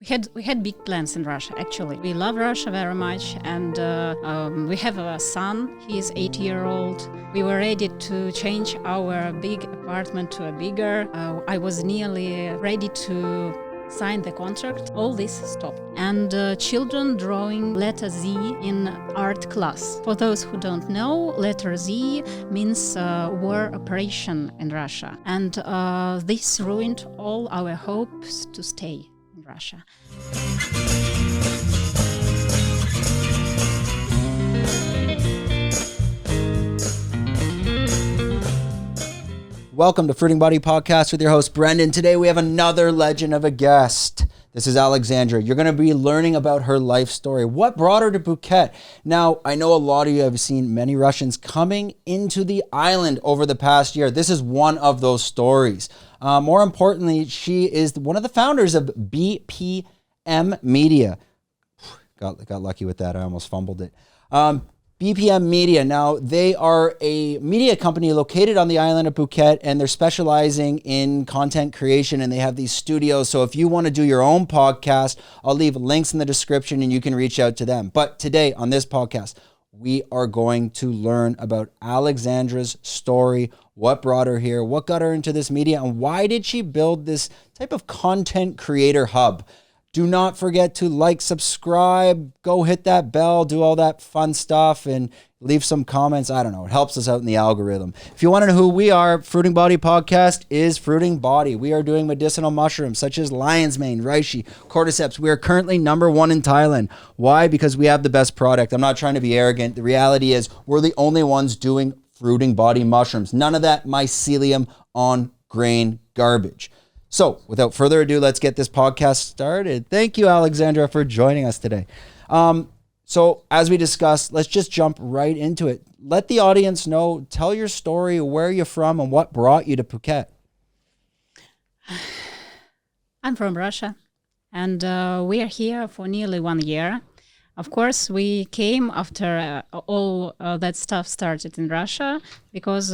We had big plans in Russia. Actually, we love Russia very much, and we have a son. He is 8-year-old. We were ready to change our big apartment to a bigger. I was nearly ready to sign the contract. All this stopped, and children drawing letter Z in art class. For those who don't know, letter Z means war operation in Russia, and this ruined all our hopes to stay in Russia. Welcome to Fruiting Body Podcast with your host, Brendan. Today we have another legend of a guest. This is Alexandra. You're going to be learning about her life story. What brought her to Phuket? Now, I know a lot of you have seen many Russians coming into the island over the past year. This is one of those stories. More importantly, she is one of the founders of BPM Media. Got lucky with that. I almost fumbled it. BPM Media. Now, they are a media company located on the island of Phuket, and they're specializing in content creation, and they have these studios. So if you want to do your own podcast, I'll leave links in the description and you can reach out to them. But today on this podcast, we are going to learn about Alexandra's story, what brought her here, what got her into this media, and why did she build this type of content creator hub. Do not forget to like, subscribe, go hit that bell, do all that fun stuff, and leave some comments. I don't know. It helps us out in the algorithm. If you want to know who we are, Fruiting Body Podcast is Fruiting Body. We are doing medicinal mushrooms such as lion's mane, reishi, cordyceps. We are currently #1 in Thailand. Why? Because we have the best product. I'm not trying to be arrogant. The reality is we're the only ones doing Fruiting Body mushrooms. None of that mycelium on grain garbage. So without further ado, let's get this podcast started. Thank you, Alexandra, for joining us today. So as we discussed, let's just jump right into it. Let the audience know, tell your story, where you're from, and what brought you to Phuket. I'm from Russia, and we are here for nearly 1 year. Of course, we came after all that stuff started in Russia because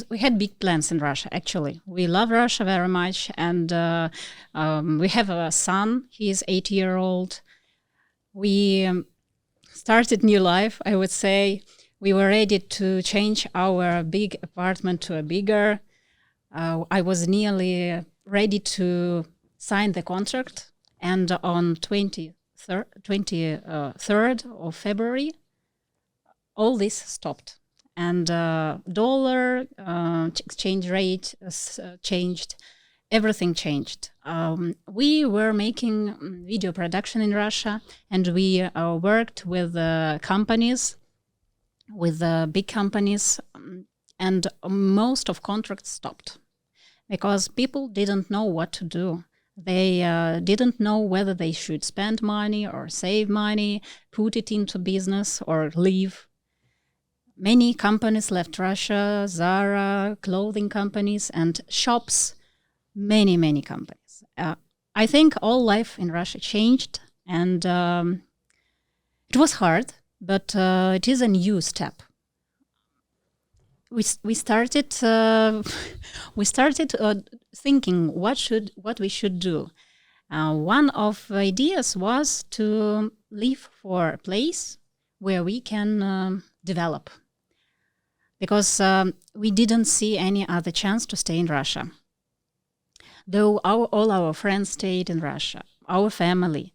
we had big plans in Russia. Actually, we love Russia very much, and we have a son. He is 8-year-old. We started new life. I would say we were ready to change our big apartment to a bigger. I was nearly ready to sign the contract, and on 23rd of February, all this stopped. And dollar exchange rate changed. Everything changed. We were making video production in Russia, and we worked with companies, with big companies, and most of contracts stopped because people didn't know what to do. They didn't know whether they should spend money or save money, put it into business or leave. Many companies left Russia, Zara, clothing companies, and shops, many companies. I think all life in Russia changed, and it was hard, but it is a new step. We started thinking what we should do. One of the ideas was to leave for a place where we can develop. Because we didn't see any other chance to stay in Russia. Though all our friends stayed in Russia, our family,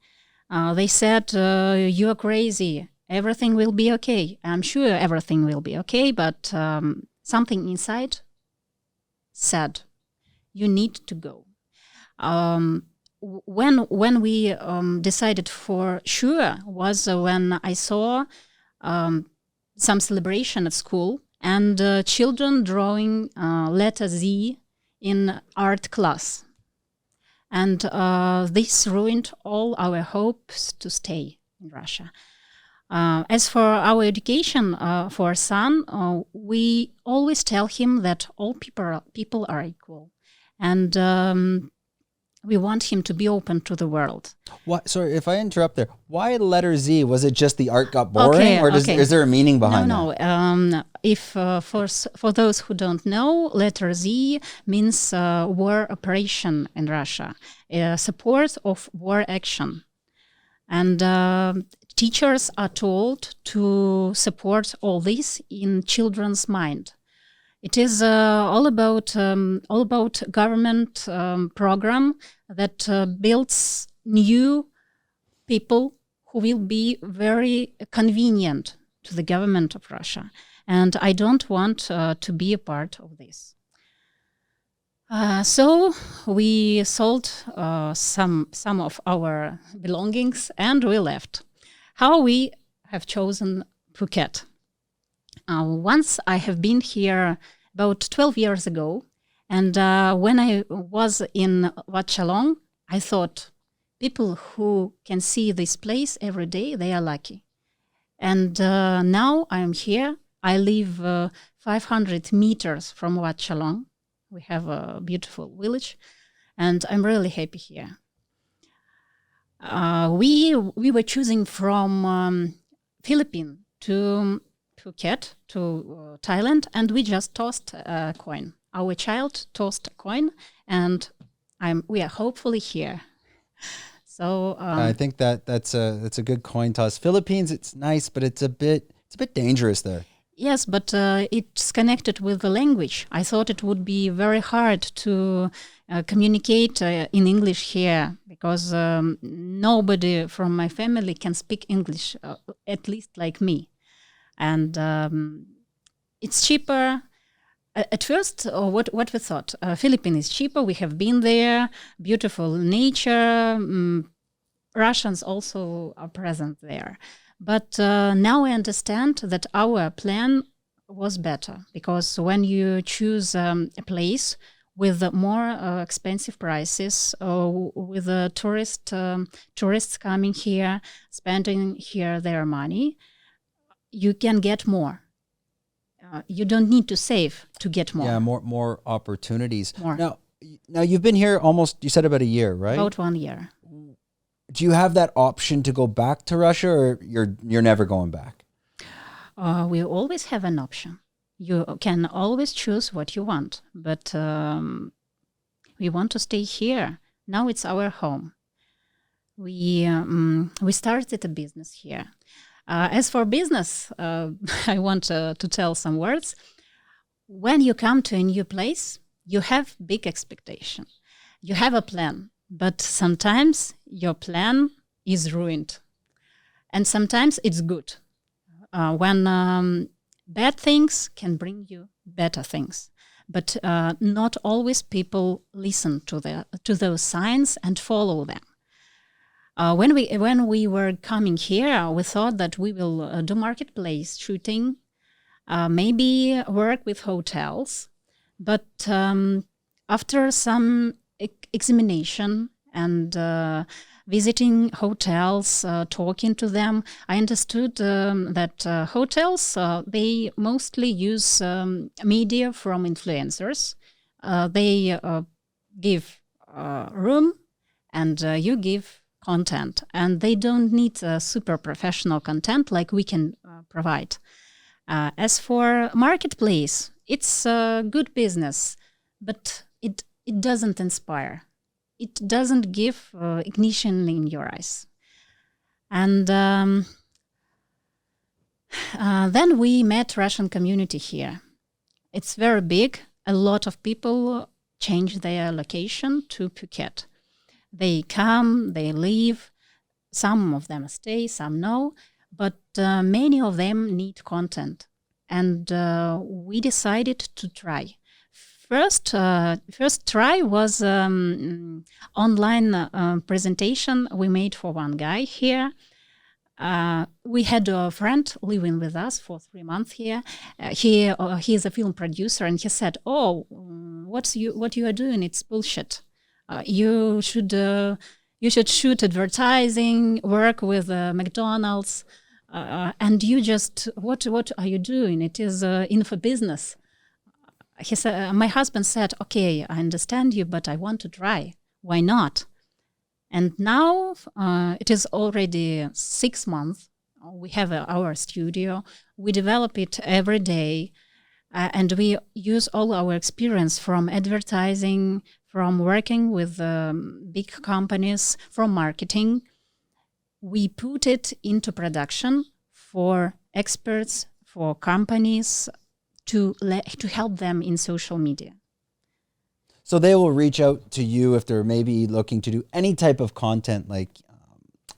they said, you're crazy, everything will be okay. I'm sure everything will be okay, but something inside said, you need to go. When we decided for sure was when I saw some celebration at school, and children drawing letter Z in art class. And this ruined all our hopes to stay in Russia. As for our education for our son, we always tell him that all people are equal. And we want him to be open to the world. What? Sorry, if I interrupt there, why letter Z? Was it just the art got boring, or is there a meaning behind that? No. If for those who don't know, letter Z means war operation in Russia, support of war action, and teachers are told to support all this in children's mind. It is all about government program that builds new people who will be very convenient to the government of Russia, and I don't want to be a part of this. So we sold some of our belongings and we left. How we have chosen Phuket? Once I have been here about 12 years ago, and when I was in Wat Chalong, I thought people who can see this place every day, they are lucky. And now I'm here. I live 500 meters from Wat Chalong. We have a beautiful village, and I'm really happy here. We were choosing from Philippines to Phuket, to Thailand, and we just tossed a coin. Our child tossed a coin, and we are hopefully here. So I think that's a good coin toss. Philippines, it's nice, but it's a bit dangerous there. Yes, but it's connected with the language. I thought it would be very hard to communicate in English here because nobody from my family can speak English, at least like me. And it's cheaper. At first, what we thought, Philippines is cheaper. We have been there, beautiful nature. Russians also are present there. But now I understand that our plan was better because when you choose a place with more expensive prices, with tourists coming here, spending here their money, you can get more. You don't need to save to get more. Yeah, more opportunities. More. Now you've been here almost, you said about a year, right? About 1 year. Do you have that option to go back to Russia, or you're never going back? We always have an option. You can always choose what you want, but we want to stay here. Now it's our home. We started a business here. As for business, I want to tell some words. When you come to a new place, you have big expectation. You have a plan, but sometimes your plan is ruined. And sometimes it's good. When bad things can bring you better things. But not always people listen to those signs and follow them. When we were coming here, we thought that we will do marketplace shooting, maybe work with hotels. But after some examination and visiting hotels, talking to them, I understood that hotels, they mostly use media from influencers. They give room and you give content, and they don't need super professional content like we can provide. As for marketplace, it's a good business, but it doesn't inspire. It doesn't give ignition in your eyes. And then we met Russian community here. It's very big. A lot of people change their location to Phuket. They come, they leave. Some of them stay, some no. But many of them need content. And we decided to try. First try was online presentation we made for one guy here. We had a friend living with us for 3 months here. He is a film producer, and he said, "Oh, what you are doing? It's bullshit. You should shoot advertising, work with McDonald's, and you just what are you doing? It is info business." He said, my husband said, "Okay, I understand you, but I want to try. Why not? And now it is already 6 months. We have our studio. We develop it every day. And we use all our experience from advertising, from working with big companies, from marketing. We put it into production for experts, for companies, to help them in social media. So they will reach out to you if they're maybe looking to do any type of content, like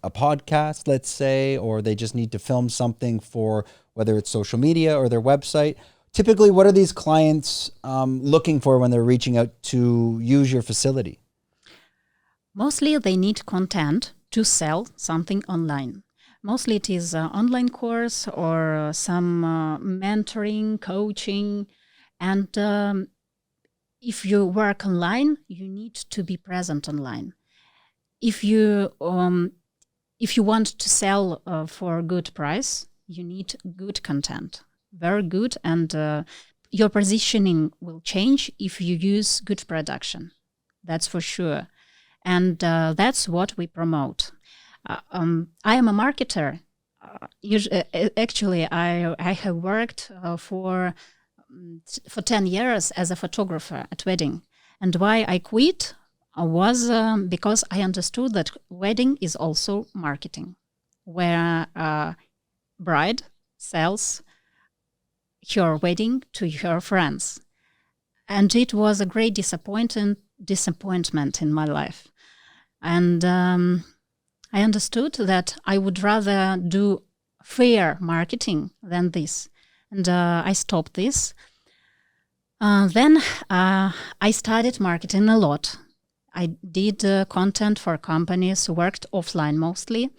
a podcast, let's say, or they just need to film something for whether it's social media or their website. Typically, what are these clients looking for when they're reaching out to use your facility? Mostly they need content to sell something online. Mostly it is an online course or some mentoring, coaching. And if you work online, you need to be present online. If you want to sell for a good price, you need good content. Very good, and your positioning will change if you use good production. That's for sure. And that's what we promote. I am a marketer. Actually, I have worked for 10 years as a photographer at wedding. And why I quit was because I understood that wedding is also marketing, where bride sells her wedding to her friends. And it was a great disappointment in my life. And I understood that I would rather do fair marketing than this. And I stopped this. Then I started marketing a lot. I did content for companies, worked offline mostly.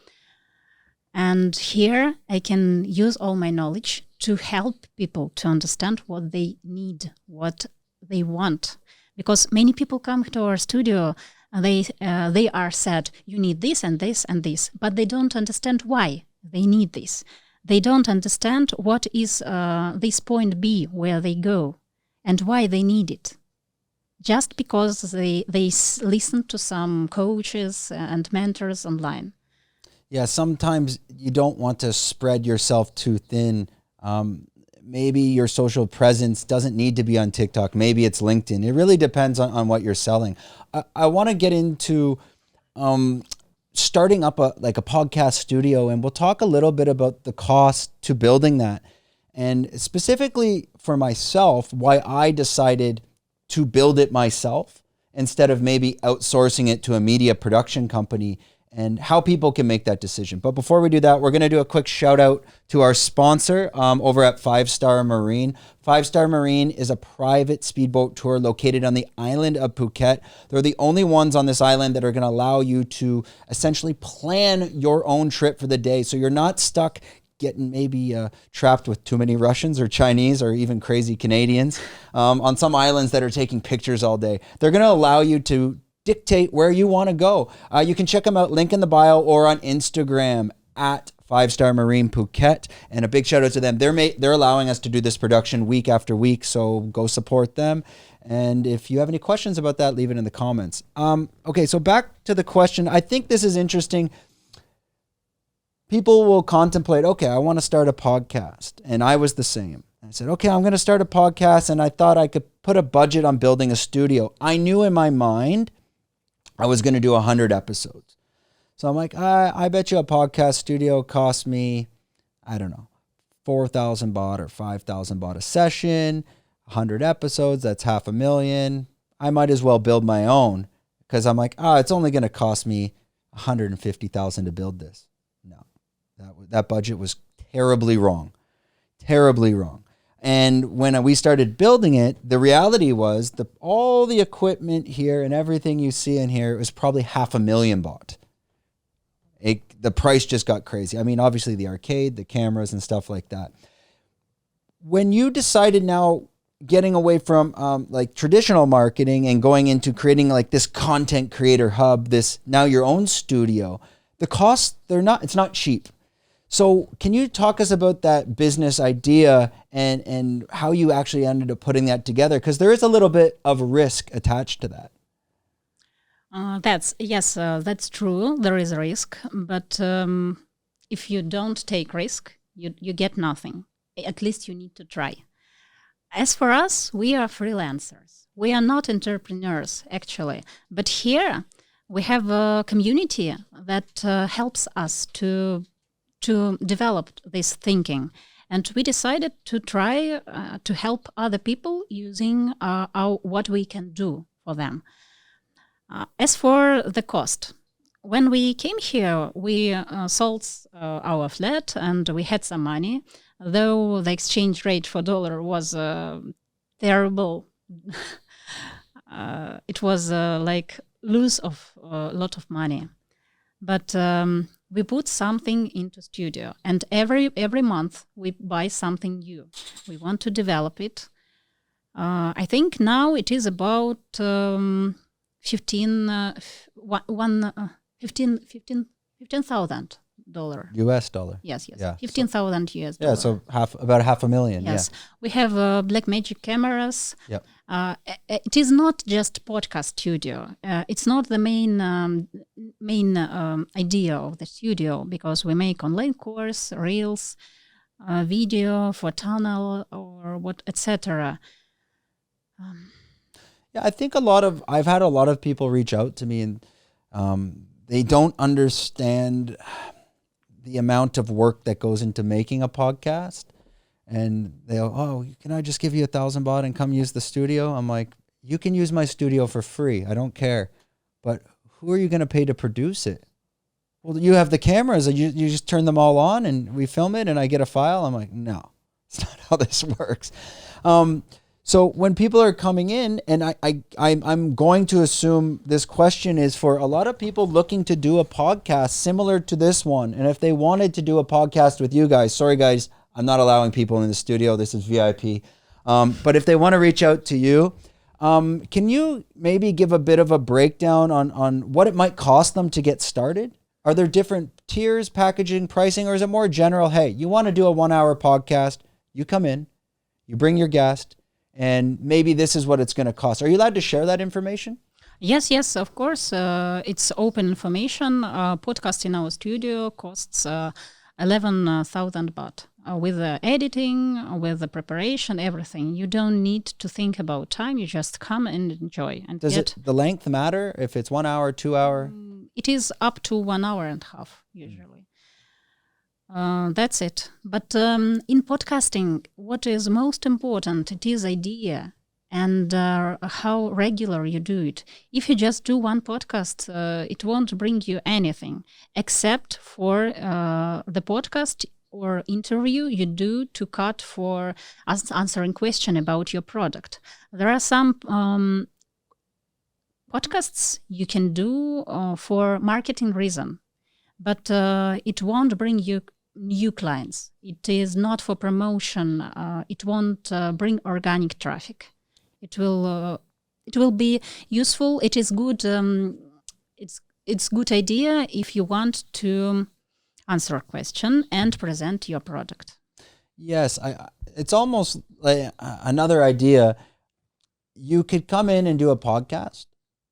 And here I can use all my knowledge to help people to understand what they need, what they want. Because many people come to our studio, and they are said, you need this and this and this, but they don't understand why they need this. They don't understand what is this point B where they go and why they need it. Just because they listen to some coaches and mentors online. Yeah, sometimes you don't want to spread yourself too thin. Maybe your social presence doesn't need to be on TikTok. Maybe it's LinkedIn. It really depends on what you're selling. I want to get into starting up a podcast studio, and we'll talk a little bit about the cost to building that. And specifically for myself, why I decided to build it myself instead of maybe outsourcing it to a media production company, and how people can make that decision. But before we do that, we're going to do a quick shout out to our sponsor over at 5-Star Marine. 5-Star Marine is a private speedboat tour located on the island of Phuket. They're the only ones on this island that are going to allow you to essentially plan your own trip for the day. So you're not stuck getting maybe trapped with too many Russians or Chinese or even crazy Canadians on some islands that are taking pictures all day. They're going to allow you to dictate where you want to go. You can check them out, link in the bio, or on Instagram at 5-Star Marine Phuket. And a big shout out to them. They're allowing us to do this production week after week, so go support them. And if you have any questions about that, leave it in the comments. Okay, so back to the question. I think this is interesting. People will contemplate, okay, I want to start a podcast. And I was the same. I said, okay, I'm going to start a podcast. And I thought I could put a budget on building a studio. I knew in my mind I was going to do 100 episodes. So I'm like, I bet you a podcast studio cost me, I don't know, 4,000 baht or 5,000 baht a session, 100 episodes, that's $500,000. I might as well build my own, because I'm like, it's only going to cost me 150,000 to build this. No, that budget was terribly wrong. And when we started building it, the reality was all the equipment here and everything you see in here was probably 500,000 baht. The price just got crazy. I mean, obviously the arcade, the cameras and stuff like that. When you decided now getting away from like traditional marketing and going into creating like this content creator hub, this now your own studio, the costs, it's not cheap. So can you talk us about that business idea and how you actually ended up putting that together? Because there is a little bit of risk attached to that. That's true. There is a risk, but if you don't take risk, you get nothing. At least you need to try. As for us, we are freelancers. We are not entrepreneurs, actually. But here we have a community that helps us to develop this thinking. And we decided to try to help other people using what we can do for them. As for the cost, when we came here, we sold our flat and we had some money, though the exchange rate for dollar was terrible. It was like lose of a lot of money. But we put something into studio, and every month we buy something new. We want to develop it. I think now it is about $15,000. US dollar. Yes. Yeah. 15,000 US Yeah, dollar. so about $500,000. Yes. We have Blackmagic cameras. Yep. It is not just podcast studio. It's not the main idea of the studio, because we make online course, reels, video for tunnel or what, etc. Yeah, I think I've had a lot of people reach out to me, and they don't understand the amount of work that goes into making a podcast. And they'll, oh, can I just give you $1,000 and come use the studio? I'm like, you can use my studio for free. I don't care. But who are you going to pay to produce it? Well, you have the cameras. You just turn them all on and we film it and I get a file. I'm like, no, it's not how this works. So when people are coming in, and I'm going to assume this question is for a lot of people looking to do a podcast similar to this one. And if they wanted to do a podcast with you guys, sorry guys, I'm not allowing people in the studio. This is VIP. But if they want to reach out to you, can you maybe give a bit of a breakdown on what it might cost them to get started? Are there different tiers, packaging, pricing, or is it more general? Hey, you want to do a 1 hour podcast, you come in, you bring your guest, and maybe this is what it's going to cost. Are you allowed to share that information? Yes, of course. It's open information. Podcast in our studio costs 11,000 baht. With the editing, with the preparation, everything. You don't need to think about time. You just come and enjoy. And Does the length matter? If it's 1 hour, 2 hour? It is up to 1 hour and a half, usually. That's it. But in podcasting, what is most important, it is idea and how regular you do it. If you just do one podcast, it won't bring you anything, except for the podcast or interview you do to cut for answering question about your product. There are some podcasts you can do for marketing reason, but it won't bring you new clients. It is not for promotion. It won't bring organic traffic. It will be useful. It is good. It's good idea if you want to answer a question and present your product. Yes, it's almost like another idea. You could come in and do a podcast,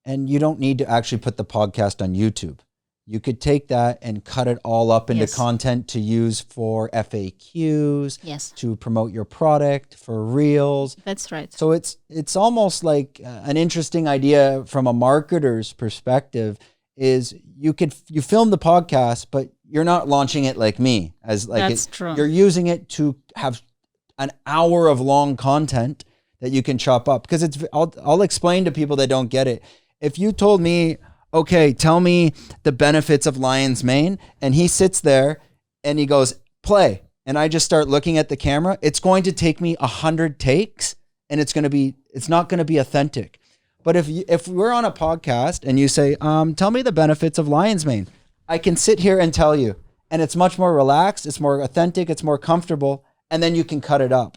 and you don't need to actually put the podcast on YouTube. You could take that and cut it all up into content to use for FAQs, to promote your product, for reels. That's right. So it's almost like an interesting idea from a marketer's perspective is you film the podcast, but you're not launching it like me. That's true. You're using it to have an hour of long content that you can chop up. Because I'll explain to people that don't get it. If you told me, okay, tell me the benefits of lion's mane, and he sits there and he goes, play, and I just start looking at the camera, it's going to take me 100 takes, and it's not going to be authentic. But if we're on a podcast and you say, tell me the benefits of lion's mane, I can sit here and tell you, and it's much more relaxed, it's more authentic, it's more comfortable, and then you can cut it up.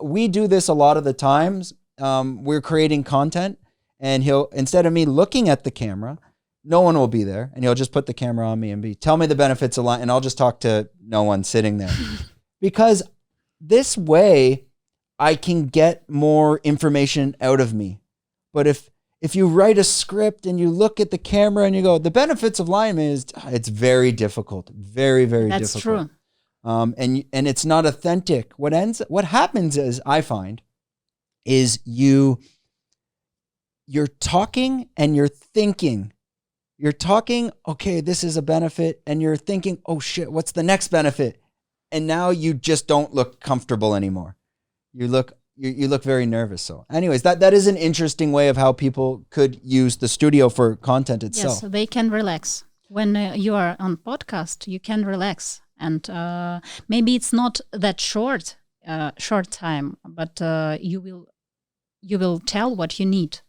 We do this a lot of the times. We're creating content, and instead of me looking at the camera, no one will be there, and he'll just put the camera on me and tell me the benefits of lion, and I'll just talk to no one sitting there. Because this way I can get more information out of me. But if you write a script and you look at the camera and you go, the benefits of Lime is it's very difficult, very, very That's difficult. true. And it's not authentic. What happens is, I find, is you're talking and you're thinking. You're talking, okay, this is a benefit, and you're thinking, oh shit, what's the next benefit? And now you just don't look comfortable anymore. You look very nervous. So anyways, that is an interesting way of how people could use the studio for content itself. Yes, they can relax. When you are on podcast, you can relax. And maybe it's not that short time, but you will tell what you need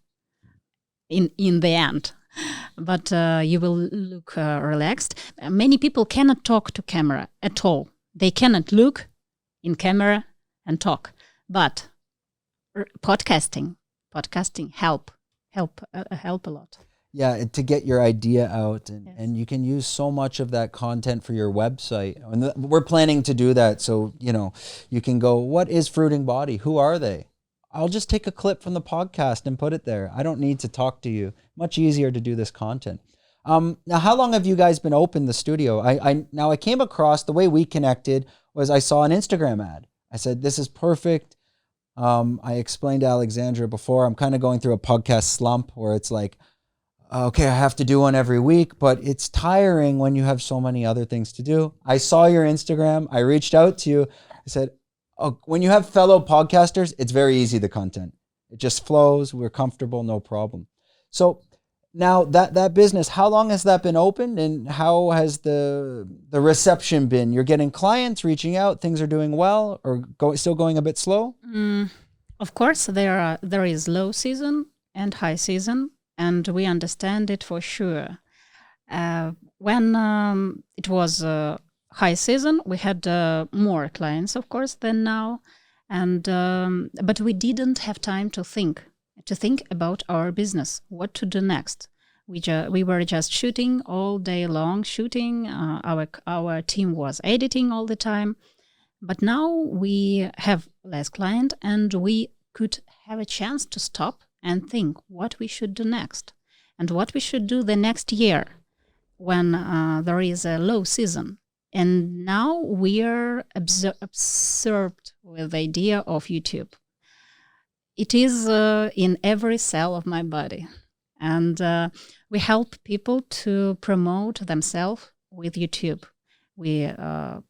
in the end. But you will look relaxed. Many people cannot talk to camera at all. They cannot look in camera and talk. But podcasting help a lot. Yeah, to get your idea out, and you can use so much of that content for your website. And we're planning to do that. So, you can go, what is Fruiting Body? Who are they? I'll just take a clip from the podcast and put it there. I don't need to talk to you. Much easier to do this content. Now, how long have you guys been open, the studio? I came across, the way we connected was I saw an Instagram ad. I said, this is perfect. I explained to Alexandra before, I'm kind of going through a podcast slump where it's like, okay, I have to do one every week, but it's tiring when you have so many other things to do. I saw your Instagram. I reached out to you. I said, oh, when you have fellow podcasters, it's very easy, the content. It just flows. We're comfortable, no problem. So now that business, how long has that been open, and how has the reception been? You're getting clients reaching out, things are doing well, or still going a bit slow? Of course, there is low season and high season, and we understand it for sure. When it was high season, we had more clients, of course, than now, and but we didn't have time to think about our business, what to do next. We were just shooting all day long, our team was editing all the time, but now we have less client, and we could have a chance to stop and think what we should do next, and what we should do the next year when there is a low season. And now we are absorbed with the idea of YouTube. It is in every cell of my body. And we help people to promote themselves with YouTube. We are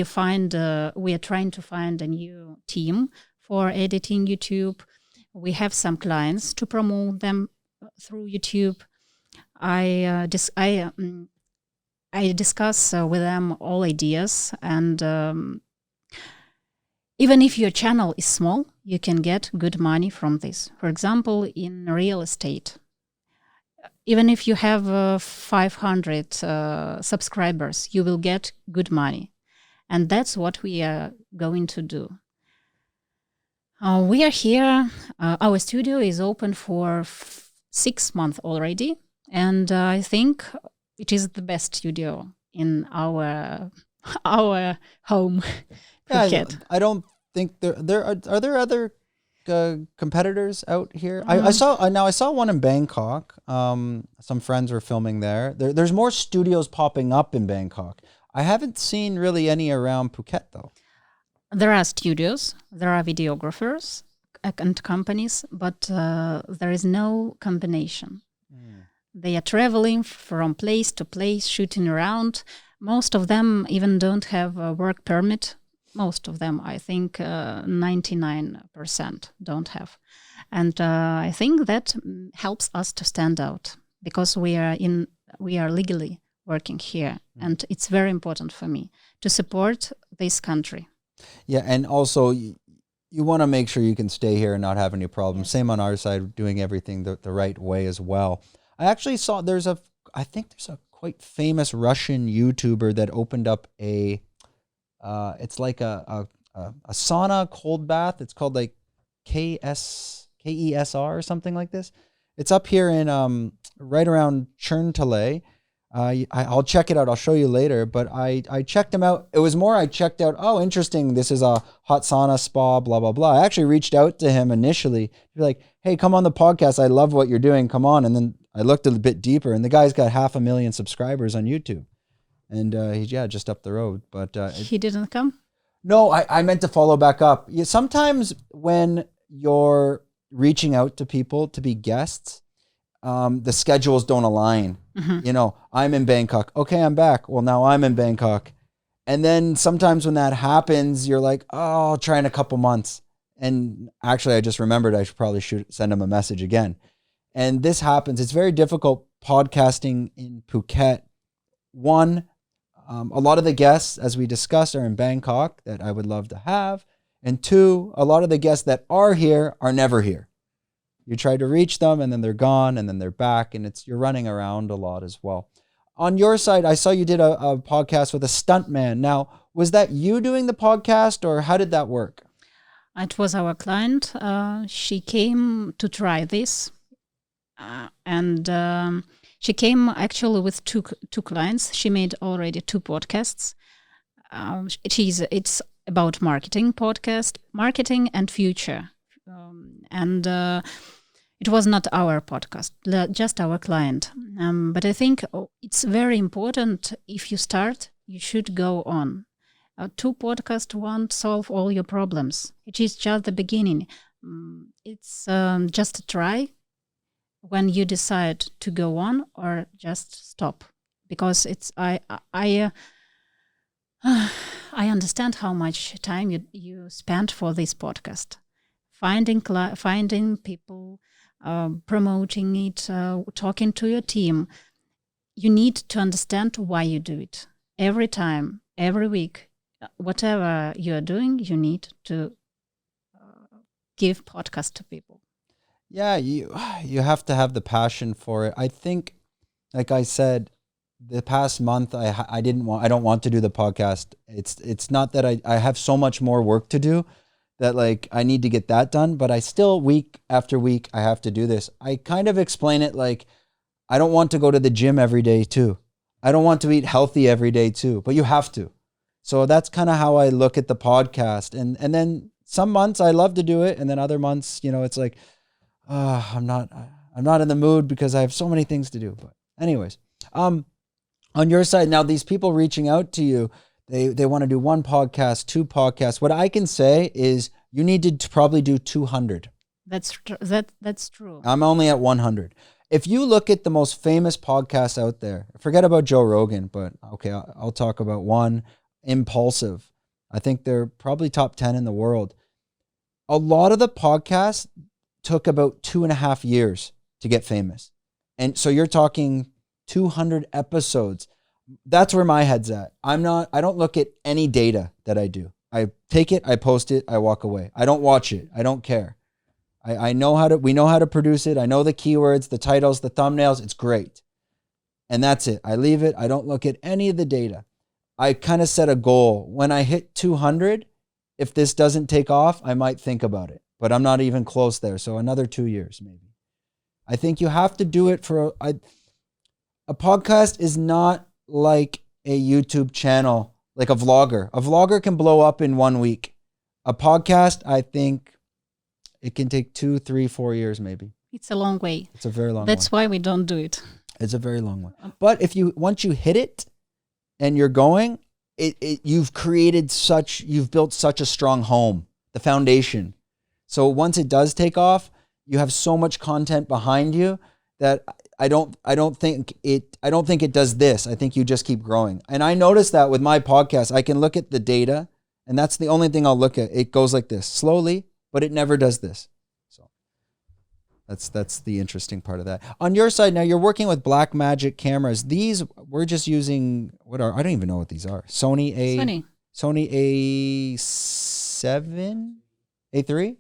trying to find a new team for editing YouTube. We have some clients to promote them through YouTube. I discuss with them all ideas, and even if your channel is small, you can get good money from this. For example, in real estate, even if you have 500 subscribers, you will get good money. And that's what we are going to do. We are here. Our studio is open for 6 months already. And I think it is the best studio in our home. Yeah, I don't think there are there other competitors out here. I saw one in Bangkok. Some friends were filming there. There's more studios popping up in Bangkok. I haven't seen really any around Phuket though. There are studios, there are videographers and companies, but there is no combination. They are traveling from place to place, shooting around. Most of them even don't have a work permit. Most of them, I think 99% don't have. And I think that helps us to stand out, because we are legally working here. And it's very important for me to support this country. Yeah, and also you want to make sure you can stay here and not have any problems. Same on our side, doing everything the right way as well. I actually saw I think there's a quite famous Russian YouTuber that opened up it's like a sauna cold bath. It's called like KESR or something like this. It's up here in right around Cherntalay. I'll check it out. I'll show you later. But I checked him out. It was more I checked out, oh, interesting. This is a hot sauna spa, blah, blah, blah. I actually reached out to him initially to be like, hey, come on the podcast. I love what you're doing. Come on. And then I looked a bit deeper, and the guy's got 500,000 subscribers on YouTube. And he's, just up the road. But he didn't come? No, I meant to follow back up. Sometimes when you're reaching out to people to be guests, the schedules don't align. I'm in Bangkok. Okay, I'm back. Well, now I'm in Bangkok. And then sometimes when that happens, you're like, oh, I'll try in a couple months. And actually, I just remembered I should send him a message again. And this happens. It's very difficult podcasting in Phuket. One, a lot of the guests, as we discussed, are in Bangkok that I would love to have. And two, a lot of the guests that are here are never here. You try to reach them and then they're gone and then they're back, and you're running around a lot as well. On your side, I saw you did a podcast with a stuntman. Now, was that you doing the podcast, or how did that work? It was our client. She came to try this. And she came actually with two clients. She made already 2 podcasts. It's about marketing podcast, marketing and future. And it was not our podcast, just our client. But I think it's very important, if you start, you should go on. 2 podcasts won't solve all your problems. It is just the beginning. It's just a try when you decide to go on or just stop. Because I understand how much time you spent for this podcast. Finding people, promoting it, talking to your team. You need to understand why you do it. Every time, every week, whatever you are doing, you need to give podcast to people. Yeah, you have to have the passion for it. I think, like I said, the past month I don't want to do the podcast. It's not that I have so much more work to do that like I need to get that done, but I still week after week I have to do this. I kind of explain it like I don't want to go to the gym every day too. I don't want to eat healthy every day too, but you have to. So that's kind of how I look at the podcast. And then some months I love to do it, and then other months, it's like, I'm not in the mood because I have so many things to do. But anyways, on your side now, these people reaching out to you, they want to do 1 podcast, 2 podcasts. What I can say is you need to probably do 200. That's true. I'm only at 100. If you look at the most famous podcasts out there, forget about Joe Rogan, but okay, I'll talk about one, Impulsive. I think they're probably top 10 in the world. A lot of the podcasts took about 2.5 years to get famous. And so you're talking 200 episodes. That's where my head's at. I don't look at any data that I do. I take it, I post it, I walk away. I don't watch it. I don't care. We know how to produce it. I know the keywords, the titles, the thumbnails. It's great. And that's it. I leave it. I don't look at any of the data. I kind of set a goal. When I hit 200, if this doesn't take off, I might think about it. But I'm not even close there. So another 2 years, maybe. I think you have to do it for a podcast is not like a YouTube channel, like a vlogger. A vlogger can blow up in 1 week. A podcast, I think it can take 2, 3, 4 years, maybe. It's a long way. It's a very long way. That's why we don't do it. It's a very long way. But once you hit it and you're going, you've built such a strong home, the foundation. So once it does take off, you have so much content behind you that I don't think it does this. I think you just keep growing. And I noticed that with my podcast, I can look at the data, and that's the only thing I'll look at. It goes like this, slowly, but it never does this. So that's the interesting part of that. On your side now, you're working with Blackmagic cameras. These we're just using I don't even know what these are. Sony A7, A3?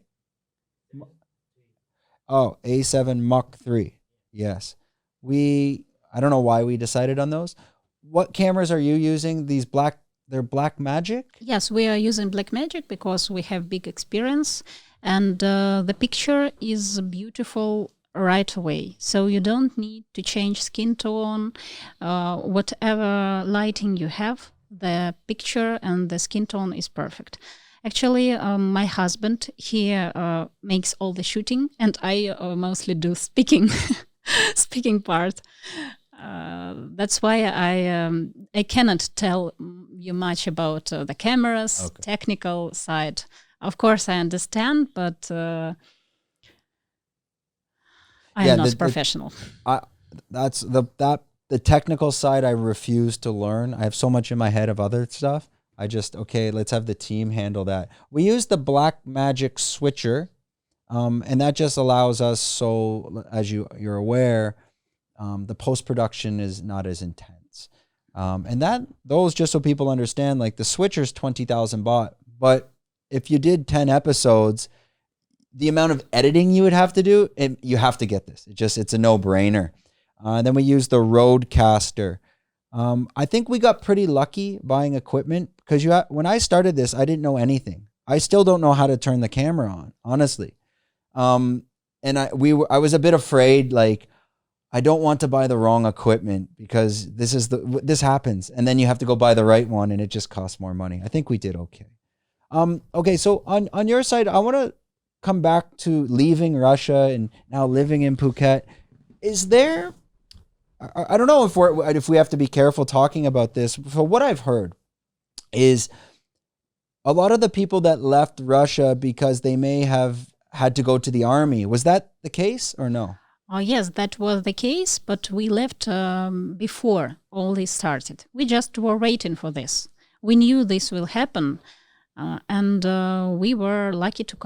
Oh, A7 Mach 3. Yes. I don't know why we decided on those. What cameras are you using? They're Blackmagic? Yes, we are using Blackmagic because we have big experience, and the picture is beautiful right away. So you don't need to change skin tone, whatever lighting you have, the picture and the skin tone is perfect. Actually, my husband, he makes all the shooting, and I mostly do speaking, speaking part. That's why I cannot tell you much about the cameras, technical side. Of course, I understand, but I am not professional. That's the technical side I refuse to learn. I have so much in my head of other stuff. I just, let's have the team handle that. We use the Black Magic switcher, and that just allows us, so as you're aware, the post-production is not as intense. And those, just so people understand, like the switcher's 20,000 baht, but if you did 10 episodes, the amount of editing you would have to do, you have to get this. It's a no-brainer. Then we use the Rodecaster. I think we got pretty lucky buying equipment because when I started this, I didn't know anything. I still don't know how to turn the camera on, honestly. And I was a bit afraid, like, I don't want to buy the wrong equipment because this happens, and then you have to go buy the right one, and it just costs more money. I think we did okay. Okay, so on your side, I want to come back to leaving Russia and now living in Phuket. Is there? I don't know if we have to be careful talking about this. So what I've heard is a lot of the people that left Russia because they may have had to go to the army. Was that the case or no? Yes, that was the case, but we left before all this started. We just were waiting for this. We knew this will happen, and we were lucky to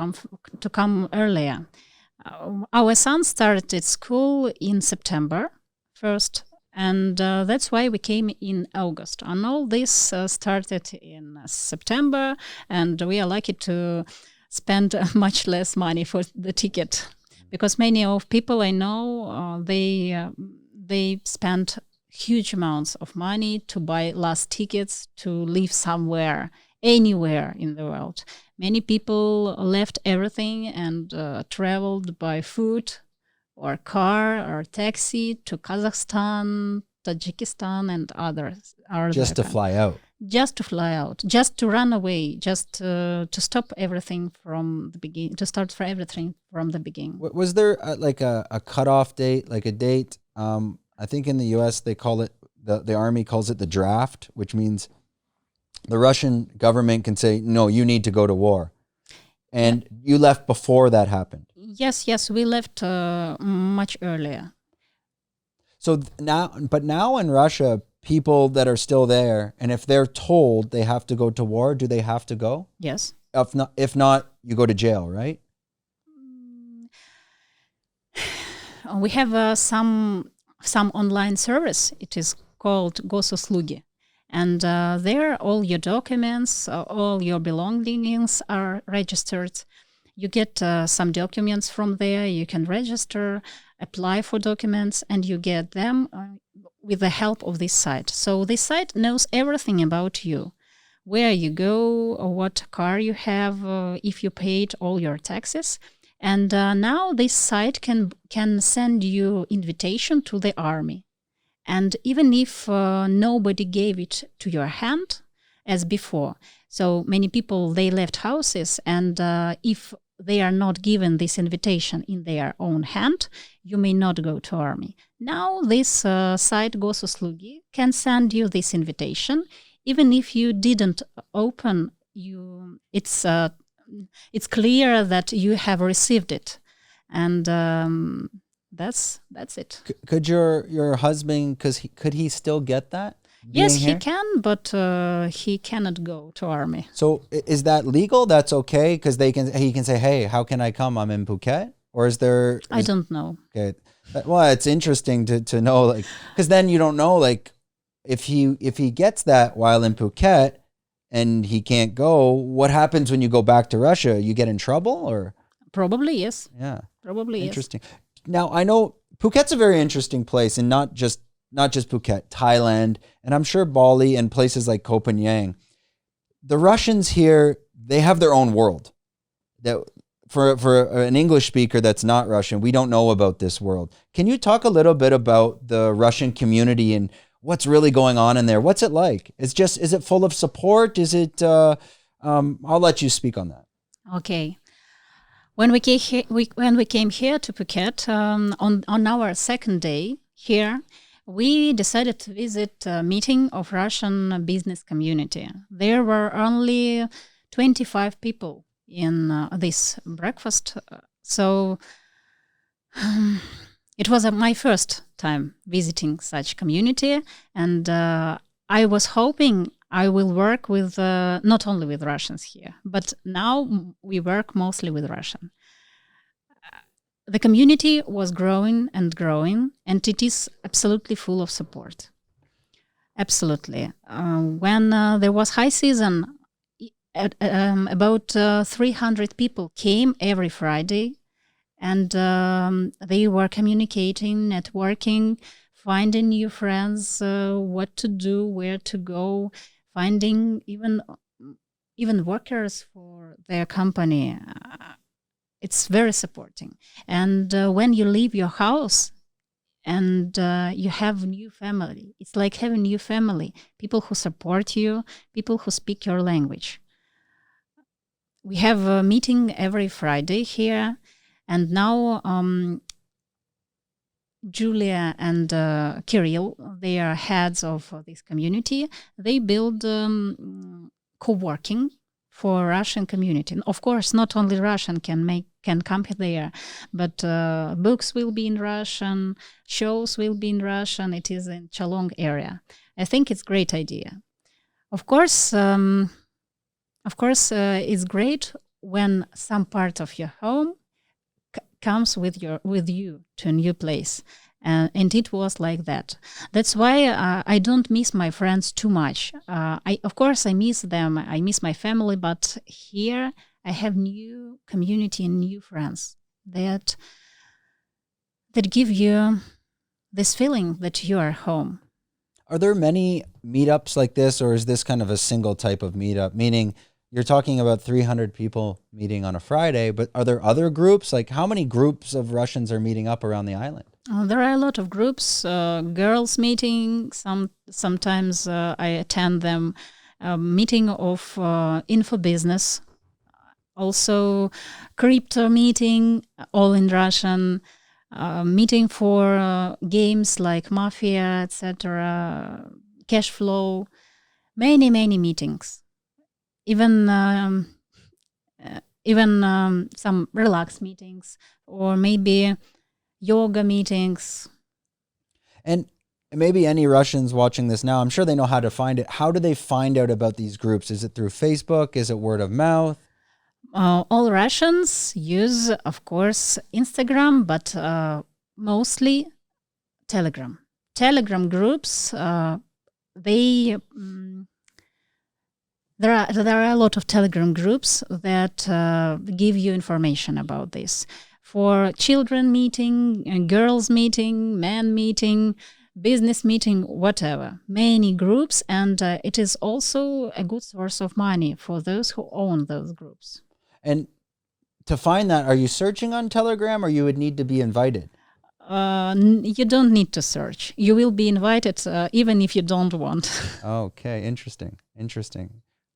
come earlier. Our son started school in September 1st, and that's why we came in August. And all this started in September, and we are lucky to spend much less money for the ticket. Because many of people I know, they spent huge amounts of money to buy last tickets to live somewhere, anywhere in the world. Many people left everything and traveled by foot or car or taxi to Kazakhstan, Tajikistan, and others. Just to fly out. Just to fly out, just to run away, just to stop everything from the beginning, to start for everything from the beginning. Was there like a cutoff date, like a date? I think in the U.S. they call it, the army calls it the draft, which means the Russian government can say, no, you need to go to war. And you left before that happened. Yes, we left much earlier. So now in Russia, people that are still there, and if they're told they have to go to war, do they have to go? Yes. If not, you go to jail, right? We have some online service. It is called Gosuslugi. And there all your documents, all your belongings are registered. You get some documents from there. You can register, apply for documents, and you get them with the help of this site. So this site knows everything about you, where you go, or what car you have, if you paid all your taxes. And now this site can send you invitation to the army. And even if nobody gave it to your hand as before, so many people, they left houses, and if they are not given this invitation in their own hand, you may not go to army. Now this site Gosuslugi can send you this invitation, even if you didn't open. It's clear that you have received it, and that's it. Could your husband, could he still get that? Yes, he can, but he cannot go to army. So is that legal? That's okay, because he can say, hey, how can I come? I'm in Phuket. Or is there? I don't know. Okay, well, it's interesting to know, like, because then you don't know, like, if he gets that while in Phuket and he can't go, what happens when you go back to Russia? You get in trouble, or? Probably yes. Yeah, probably interesting. Yes. Now I know Phuket's a very interesting place, and not just Phuket, Thailand, and I'm sure Bali and places like Koh Phangan. The Russians here, they have their own world. for an English speaker that's not Russian, we don't know about this world. Can you talk a little bit about the Russian community and what's really going on in there? What's it like? Is it full of support? Is it, I'll let you speak on that. Okay. When we came here to Phuket, on our second day here, we decided to visit a meeting of Russian business community. There were only 25 people in this breakfast. So it was my first time visiting such community, and I was hoping I will work with not only with Russians here, but now we work mostly with Russian. The community was growing, and it is absolutely full of support. Absolutely. When there was high season, about 300 people came every Friday, and they were communicating, networking, finding new friends, what to do, where to go, finding even workers for their company. It's very supporting. And when you leave your house and you have new family, it's like having new family, people who support you, people who speak your language. We have a meeting every Friday here, and now Julia and Kirill, they are heads of this community. They build co-working for Russian community. Of course, not only Russian can come there, but books will be in Russian, shows will be in Russian. It is in Chalong area. I think it's a great idea. Of course, it's great when some part of your home comes with you to a new place, and it was like that. That's why I don't miss my friends too much. Of course I miss them. I miss my family, but here I have new community and new friends that give you this feeling that you are home. Are there many meetups like this, or is this kind of a single type of meetup? Meaning, you're talking about 300 people meeting on a Friday, but are there other groups? Like, how many groups of Russians are meeting up around the island? There are a lot of groups, girls meeting. Sometimes I attend them. Meeting of info business, also crypto meeting, all in Russian. Meeting for games like Mafia, etc., cash flow. Many meetings. Even some relaxed meetings, or maybe yoga meetings. And maybe any Russians watching this now, I'm sure they know how to find it. How do they find out about these groups? Is it through Facebook? Is it word of mouth? All Russians use, of course, Instagram, but mostly Telegram. Telegram groups, There are a lot of Telegram groups that give you information about this. For children meeting, girls meeting, men meeting, business meeting, whatever. Many groups, and it is also a good source of money for those who own those groups. And to find that, are you searching on Telegram, or you would need to be invited? You don't need to search. You will be invited even if you don't want. Okay, interesting.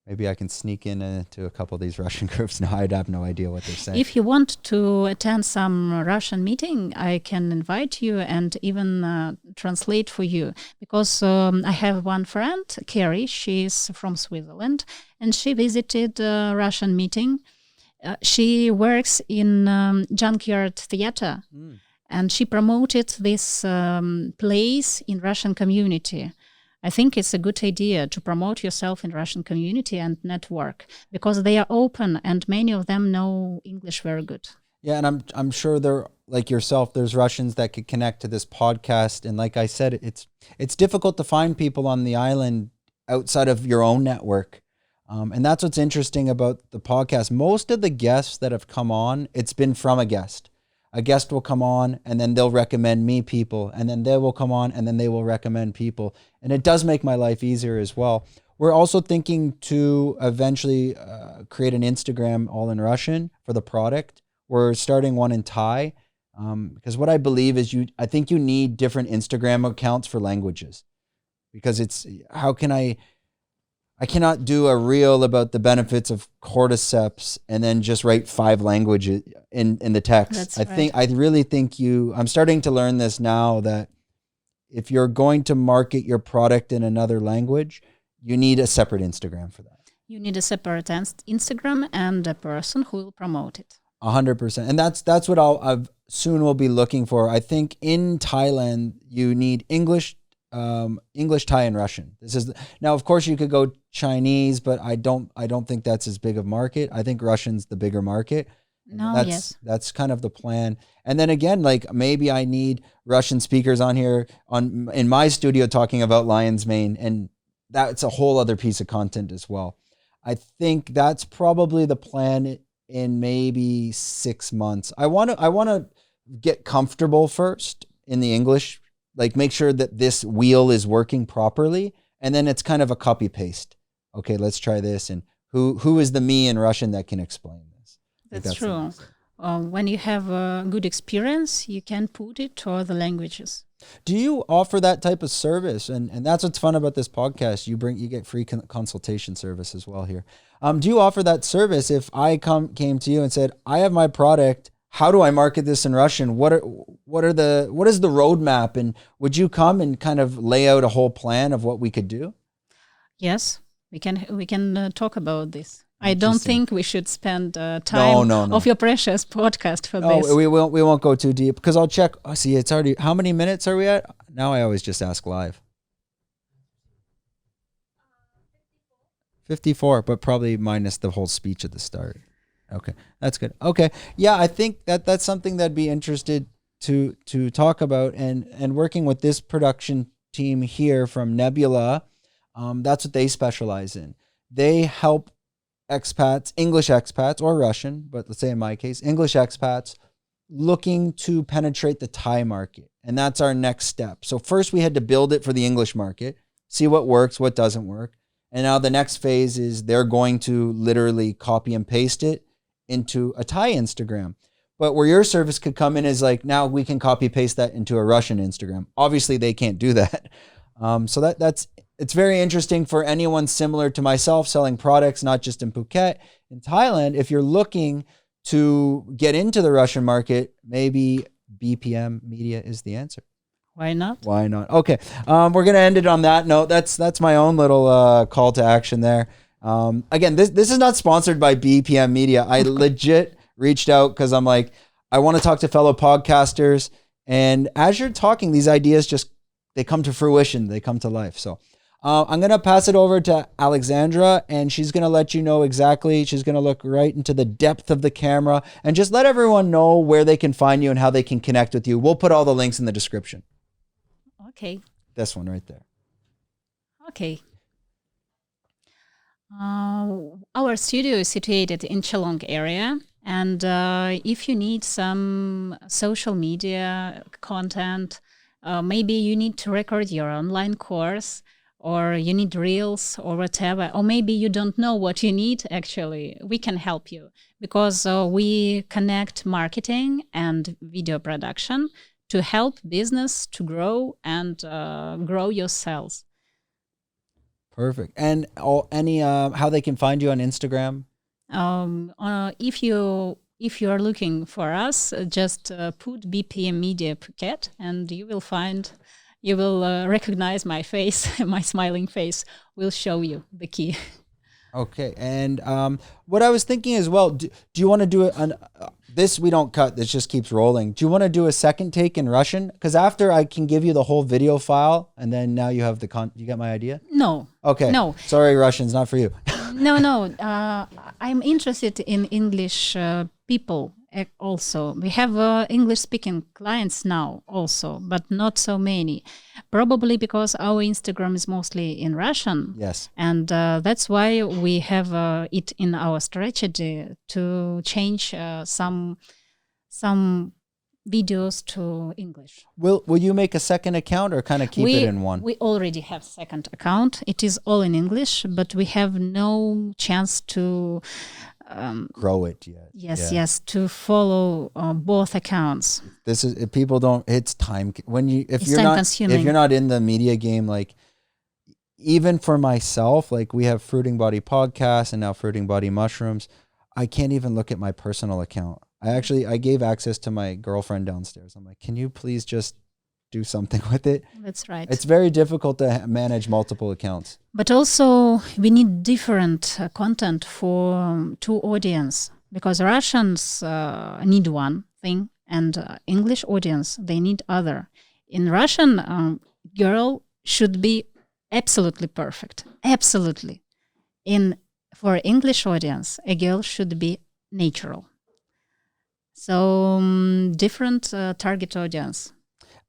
Maybe I can sneak into a couple of these Russian groups. No, I'd have no idea what they're saying. If you want to attend some Russian meeting, I can invite you and even translate for you. Because I have one friend, Carrie, she's from Switzerland, and she visited a Russian meeting. She works in Junkyard Theater, and she promoted this place in Russian community. I think it's a good idea to promote yourself in Russian community and network, because they are open and many of them know English very good. Yeah, and I'm sure they're like yourself. There's Russians that could connect to this podcast, and like I said, it's difficult to find people on the island outside of your own network, and that's what's interesting about the podcast. Most of the guests that have come on, it's been from a guest. A guest will come on and then they'll recommend me people, and then they will come on and then they will recommend people. And it does make my life easier as well. We're also thinking to eventually create an Instagram all in Russian for the product. We're starting one in Thai. Because what I believe is I think you need different Instagram accounts for languages, because I cannot do a reel about the benefits of cordyceps and then just write 5 languages in the text. I really think I'm starting to learn this now, that if you're going to market your product in another language, you need a separate Instagram for that. You need a separate Instagram and a person who will promote it. 100%. And that's what I've soon will be looking for. I think in Thailand, you need English, Thai, and Russian. Now, of course, you could go Chinese, but I don't think that's as big of market. I think Russian's the bigger market. That's kind of the plan. And then again, like maybe I need Russian speakers on here in my studio talking about lion's mane, and that's a whole other piece of content as well. I think that's probably the plan in maybe 6 months. I want to get comfortable first in the English, like make sure that this wheel is working properly, and then it's kind of a copy paste. Okay, let's try this, and who is the me in Russian that can explain this? That's true. When you have a good experience, you can put it to other languages. Do you offer that type of service? And that's what's fun about this podcast. You get free consultation service as well here. Do you offer that service? If I came to you and said, I have my product, how do I market this in Russian? What is the roadmap? And would you come and kind of lay out a whole plan of what we could do? Yes, we can talk about this. I don't think we should spend time of your precious podcast for this. We won't go too deep, because I'll check. Oh, see, it's already, how many minutes are we at? Now I always just ask live. 54, but probably minus the whole speech at the start. Okay, that's good. Okay, yeah, I think that's something that'd be interested to talk about, and working with this production team here from Nebula, that's what they specialize in. They help expats, English expats or Russian, but let's say in my case, English expats looking to penetrate the Thai market. And that's our next step. So first we had to build it for the English market, see what works, what doesn't work. And now the next phase is they're going to literally copy and paste it into a Thai Instagram. But where your service could come in is like, now we can copy paste that into a Russian Instagram. Obviously they can't do that. So it's very interesting for anyone similar to myself selling products, not just in Phuket, in Thailand. If you're looking to get into the Russian market, maybe BPM Media is the answer. Why not? Why not? Okay. We're going to end it on that note. That's my own little call to action there. Again, this is not sponsored by BPM Media. I legit reached out because I'm like, I want to talk to fellow podcasters. And as you're talking, these ideas they come to fruition. They come to life. So I'm going to pass it over to Alexandra, and she's going to let you know exactly. She's going to look right into the depth of the camera and just let everyone know where they can find you and how they can connect with you. We'll put all the links in the description. Okay. This one right there. Okay. Our studio is situated in Chalong area. And if you need some social media content, maybe you need to record your online course, or you need reels or whatever, or maybe you don't know what you need, actually, we can help you, because we connect marketing and video production to help business to grow and grow your sales. Perfect. And how they can find you on Instagram? If you are looking for us, just put BPM Media Phuket, and you will recognize my face. My smiling face will show you the key. Okay. And what I was thinking as well, do you want to do it on this? We don't cut. This just keeps rolling. Do you want to do a second take in Russian? Because after I can give you the whole video file, and then now you have you get my idea? No. Okay. No. Sorry, Russian's not for you. No. I'm interested in English people also. We have English-speaking clients now also, but not so many. Probably because our Instagram is mostly in Russian. Yes. And that's why we have it in our strategy to change some videos to English. Will you make a second account or kind of keep it in one? We already have second account. It is all in English, but we have no chance to grow it yet. Yes, Yeah. yes, to follow both accounts. This is, if people don't, it's time when you, if It's you're time not, consuming. if you're not in the media game, like even for myself, like we have Fruiting Body podcast and now Fruiting Body Mushrooms. I can't even look at my personal account. I gave access to my girlfriend downstairs. I'm like, can you please just do something with it? That's right. It's very difficult to manage multiple accounts. But also, we need different content for two audience, because Russians need one thing, and English audience, they need other. In Russian, girl should be absolutely perfect, absolutely. For English audience, a girl should be natural. So different target audience.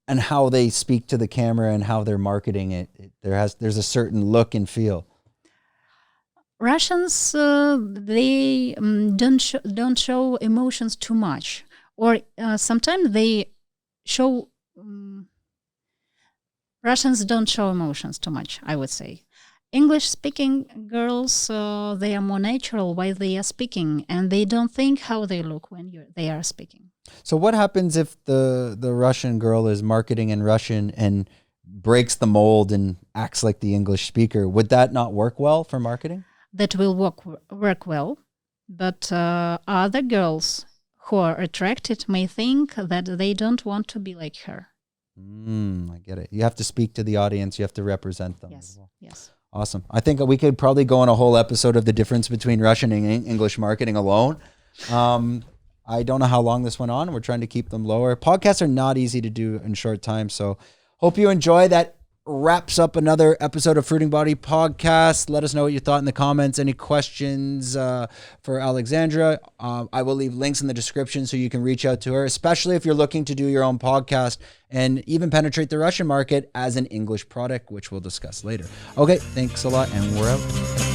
And how they speak to the camera and how they're marketing it, there's a certain look and feel. Russians, they don't show emotions too much, or sometimes they show. Russians don't show emotions too much, I would say. English-speaking girls, they are more natural while they are speaking, and they don't think how they look when they are speaking. So what happens if the Russian girl is marketing in Russian and breaks the mold and acts like the English speaker? Would that not work well for marketing? That will work well, but other girls who are attracted may think that they don't want to be like her. I get it. You have to speak to the audience. You have to represent them. Yes, yes. Awesome. I think we could probably go on a whole episode of the difference between Russian and English marketing alone. I don't know how long this went on. We're trying to keep them lower. Podcasts are not easy to do in short time. So hope you enjoy. That wraps up another episode of Fruiting Body Podcast. Let us know what you thought in the comments. Any questions for Alexandra? I will leave links in the description so you can reach out to her, especially if you're looking to do your own podcast and even penetrate the Russian market as an English product, which we'll discuss later. Okay, thanks a lot, and we're out.